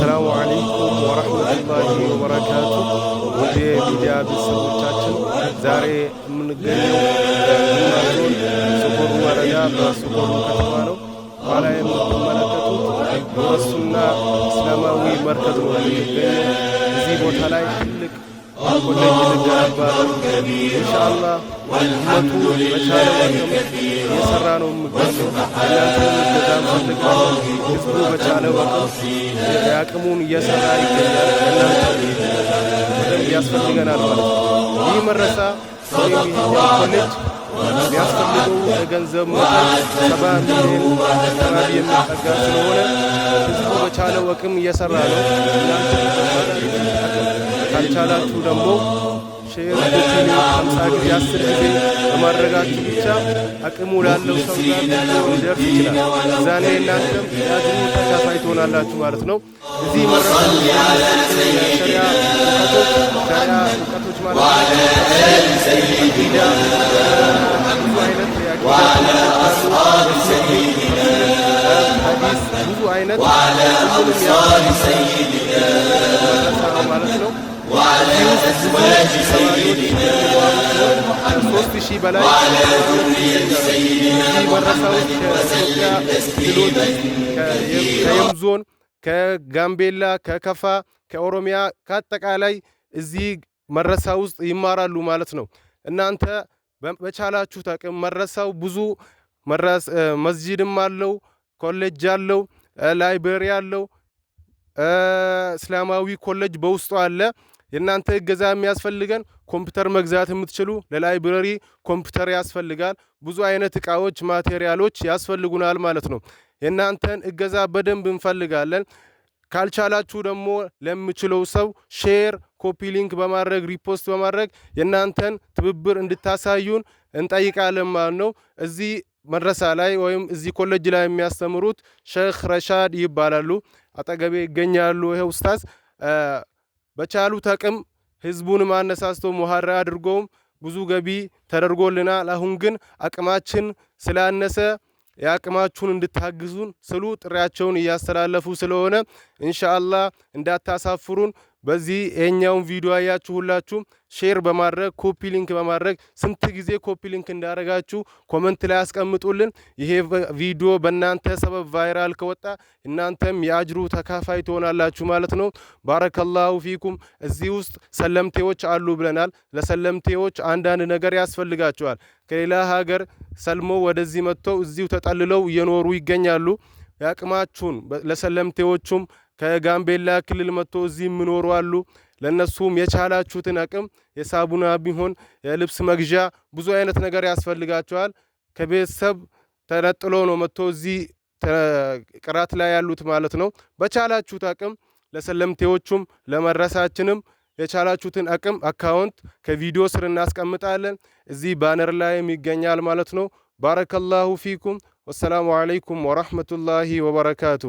አሰላሙ አለይኩም ወረህመቱላሂ ወበረካቱ። ወደ ሚዲያ ቤተሰቦቻችን ዛሬ የምንገኘው ዞን ሶኮሩ ወረዳ በሶኮሩ ከተማ ነው። ኋላ የምትመለከቱት በሱና እስላማዊ መርከዝ ነው የሚገኘው። እዚህ ቦታ ላይ ትልቅ ኮሌጅ ልገነባ ነው። ኢንሻአላህ ኡመቱ በቻለ አቅም እየሰራ ነው የሚገኘው። እናንተም እገዛ እንፈልጋለን። ህዝቡ በቻለ አቅም የአቅሙን እየሰራ ይገኛል። እናንተ ያስፈልገናል ማለት ነው። ይህ መረሳ ወይም ይሄኛው ኮሌጅ የሚያስፈልገው የገንዘብ መጠን 70 ሚሊዮን አካባቢ የሚጠጋ ስለሆነ ህዝቡ በቻለው አቅም እየሰራ ነው። ካልቻላችሁ ደግሞ ሼር ኮፒ 50 ጊዜ 10 ጊዜ በማድረጋችሁ ብቻ አቅሙ ላለው ሰው ጋር ሊደርስ ይችላል። ዛኔ እናንተም ያዝሙ ተካፋይ ትሆናላችሁ ማለት ነው። እዚህ መረጃ ሸሪያ እውቀቶች ማለት ብዙ አይነት ማለት ነው። 3000 በላይ መረሳዎች ከኢትዮጵያ ክልሎች ከየም ዞን፣ ከጋምቤላ፣ ከከፋ፣ ከኦሮሚያ ከአጠቃላይ እዚህ መረሳ ውስጥ ይማራሉ ማለት ነው። እናንተ በቻላችሁ አቅም መረሳው ብዙ መስጂድም አለው፣ ኮሌጅ አለው፣ ላይብረሪ አለው፣ እስላማዊ ኮሌጅ በውስጡ አለ። የእናንተ እገዛ የሚያስፈልገን ኮምፒውተር መግዛት የምትችሉ ለላይብረሪ ኮምፒውተር ያስፈልጋል። ብዙ አይነት እቃዎች ማቴሪያሎች ያስፈልጉናል ማለት ነው። የእናንተን እገዛ በደንብ እንፈልጋለን። ካልቻላችሁ ደግሞ ለምችለው ሰው ሼር ኮፒ ሊንክ በማድረግ ሪፖስት በማድረግ የእናንተን ትብብር እንድታሳዩን እንጠይቃለን ማለት ነው። እዚህ መድረሳ ላይ ወይም እዚህ ኮሌጅ ላይ የሚያስተምሩት ሼክ ረሻድ ይባላሉ። አጠገቤ ይገኛሉ። ይሄ ኡስታዝ በቻሉት አቅም ህዝቡን ማነሳስቶ ሙሐራ አድርጎም ብዙ ገቢ ተደርጎልናል። አሁን ግን አቅማችን ስላነሰ የአቅማችሁን እንድታግዙን ስሉ ጥሪያቸውን እያስተላለፉ ስለሆነ ኢንሻአላህ እንዳታሳፍሩን። በዚህ የኛውን ቪዲዮ አያችሁ ሁላችሁ ሼር በማድረግ ኮፒ ሊንክ በማድረግ ስንት ጊዜ ኮፒ ሊንክ እንዳደረጋችሁ ኮመንት ላይ አስቀምጡልን። ይሄ ቪዲዮ በእናንተ ሰበብ ቫይራል ከወጣ እናንተም የአጅሩ ተካፋይ ትሆናላችሁ ማለት ነው። ባረከላሁ ፊኩም። እዚህ ውስጥ ሰለምቴዎች አሉ ብለናል። ለሰለምቴዎች አንዳንድ ነገር ያስፈልጋቸዋል። ከሌላ ሀገር ሰልሞ ወደዚህ መጥተው እዚሁ ተጠልለው እየኖሩ ይገኛሉ። ያቅማችሁን ለሰለምቴዎቹም ከጋምቤላ ክልል መጥቶ እዚህ የሚኖሩ አሉ። ለነሱም የቻላችሁትን አቅም የሳቡና ቢሆን የልብስ መግዣ ብዙ አይነት ነገር ያስፈልጋቸዋል። ከቤተሰብ ተነጥሎ ነው መጥቶ እዚህ ቅራት ላይ ያሉት ማለት ነው። በቻላችሁት አቅም ለሰለምቴዎቹም ለመረሳችንም የቻላችሁትን አቅም አካውንት ከቪዲዮ ስር እናስቀምጣለን። እዚህ ባነር ላይ ይገኛል ማለት ነው። ባረከላሁ ፊኩም። ወሰላሙ አለይኩም ወራህመቱላሂ ወበረካቱ።